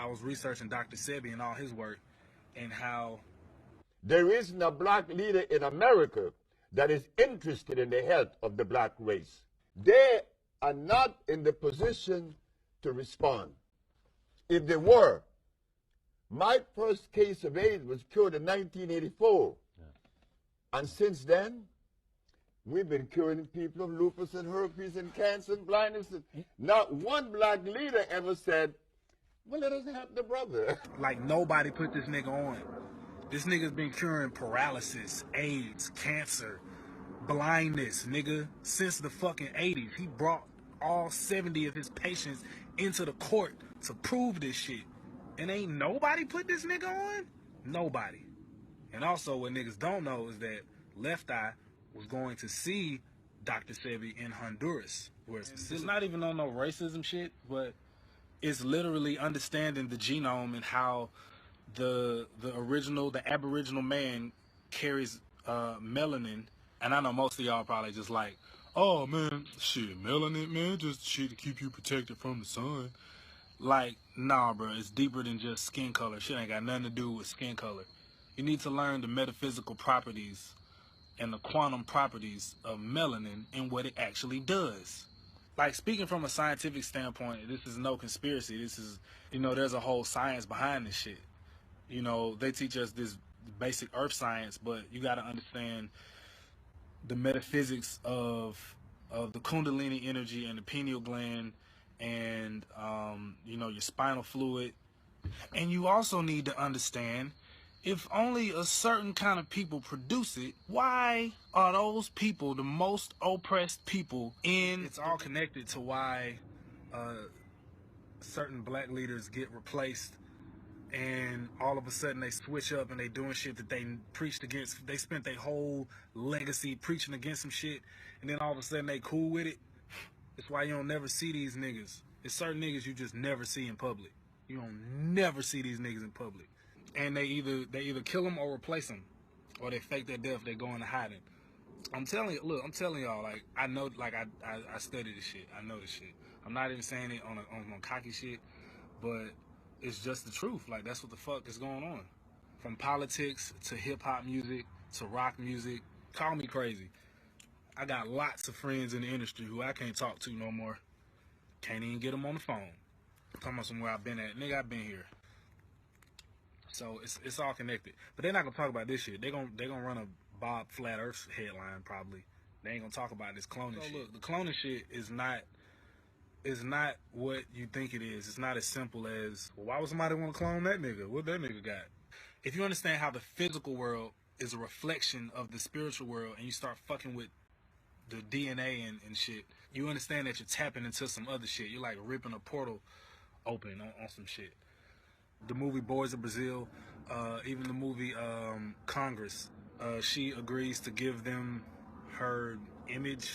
I was researching Dr. Sebby and all his work and how there isn't a black leader in America that is interested in the health of the black race. They are not in the position to respond. If they were, my first case of AIDS was cured in 1984. Yeah. And since then, we've been curing people of lupus and herpes and cancer and blindness. Not one black leader ever said, well, let us help the brother. Like, nobody put this nigga on. This nigga's been curing paralysis, AIDS, cancer, blindness, nigga, since the fucking 80s. He brought all 70 of his patients into the court to prove this shit. And ain't nobody put this nigga on? Nobody. And also what niggas don't know is that Left Eye was going to see Dr. Sebby in Honduras. Where it's not even on no racism shit, but it's literally understanding the genome and how the Aboriginal man carries melanin. And I know most of y'all probably just like, oh man, shit, melanin, man, just shit to keep you protected from the sun. Like, nah, bro, it's deeper than just skin color. Shit ain't got nothing to do with skin color. You need to learn the metaphysical properties and the quantum properties of melanin and what it actually does. Like, speaking from a scientific standpoint, this is no conspiracy. This is, you know, there's a whole science behind this shit. You know, they teach us this basic earth science, but you got to understand the metaphysics of the kundalini energy and the pineal gland and, you know, your spinal fluid. And you also need to understand, if only a certain kind of people produce it, why are those people the most oppressed people in? It's all connected to why certain black leaders get replaced and all of a sudden they switch up and they doing shit that they preached against. They spent their whole legacy preaching against some shit, and then all of a sudden they cool with it. That's why you don't never see these niggas. There's certain niggas you just never see in public. You don't never see these niggas in public. And they either kill them or replace them, or they fake their death. They go into hiding. I'm telling you, look, I'm telling y'all, like, I know, like, I study this shit. I know this shit. I'm not even saying it on cocky shit, but it's just the truth. Like, that's what the fuck is going on. From politics to hip-hop music to rock music. Call me crazy. I got lots of friends in the industry who I can't talk to no more. Can't even get them on the phone. I'm talking about somewhere I've been at. Nigga, I've been here. So it's all connected. But they're not gonna talk about this shit. They're gonna run a Bob Flat Earth headline probably. They ain't gonna talk about this cloning shit. Look, the cloning shit is not what you think it is. It's not as simple as, well, why would somebody want to clone that nigga? What that nigga got? If you understand how the physical world is a reflection of the spiritual world, and you start fucking with the DNA and shit, you understand that you're tapping into some other shit. You're like ripping a portal open on some shit. The movie Boys of Brazil, even the movie Congress, she agrees to give them her image.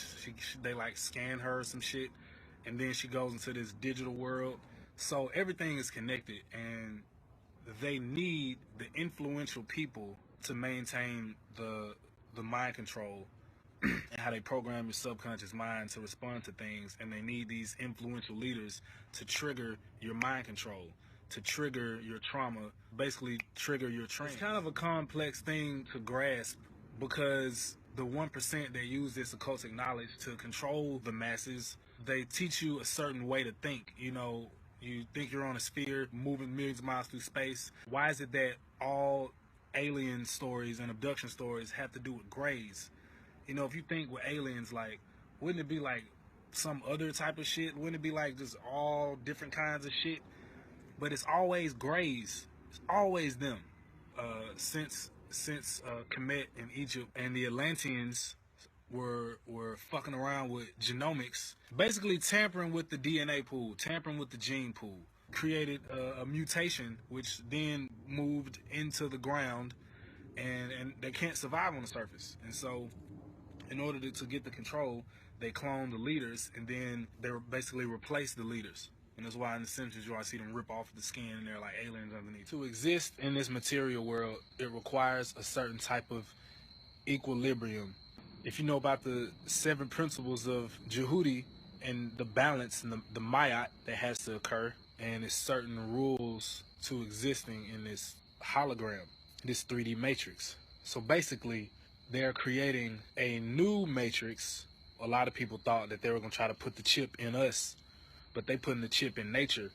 They like scan her or some shit, and then she goes into this digital world. So everything is connected, and they need the influential people to maintain the mind control and how they program your subconscious mind to respond to things. And they need these influential leaders to trigger your mind control, to trigger your trauma, basically trigger your trance. It's kind of a complex thing to grasp, because the 1% that use this occultic knowledge to control the masses, they teach you a certain way to think. You know, you think you're on a sphere moving millions of miles through space. Why is it that all alien stories and abduction stories have to do with grays? You know, if you think with aliens, like, wouldn't it be like some other type of shit? Wouldn't it be like just all different kinds of shit? But it's always grays. It's always them. Since Kemet in Egypt and the Atlanteans were fucking around with genomics, basically tampering with the DNA pool, tampering with the gene pool, created a mutation which then moved into the ground, and they can't survive on the surface. And so in order to get the control, they clone the leaders, and then they basically replace the leaders. And that's why in The Simpsons you always see them rip off the skin and they're like aliens underneath. To exist in this material world, it requires a certain type of equilibrium. If you know about the 7 principles of Jehudi and the balance and the mayat that has to occur, and it's certain rules to existing in this hologram, this 3D matrix. So basically, they're creating a new matrix. A lot of people thought that they were going to try to put the chip in us, but they putting the chip in nature.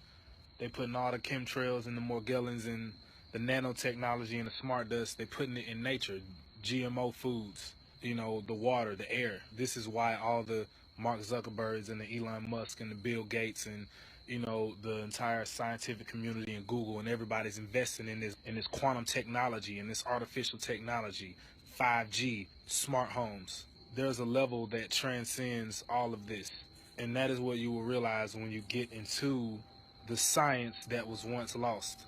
They putting all the chemtrails and the Morgellons and the nanotechnology and the smart dust, they putting it in nature. GMO foods, you know, the water, the air. This is why all the Mark Zuckerbergs and the Elon Musk and the Bill Gates and, you know, the entire scientific community and Google and everybody's investing in this quantum technology and this artificial technology, 5G, smart homes. There's a level that transcends all of this. And that is what you will realize when you get into the science that was once lost.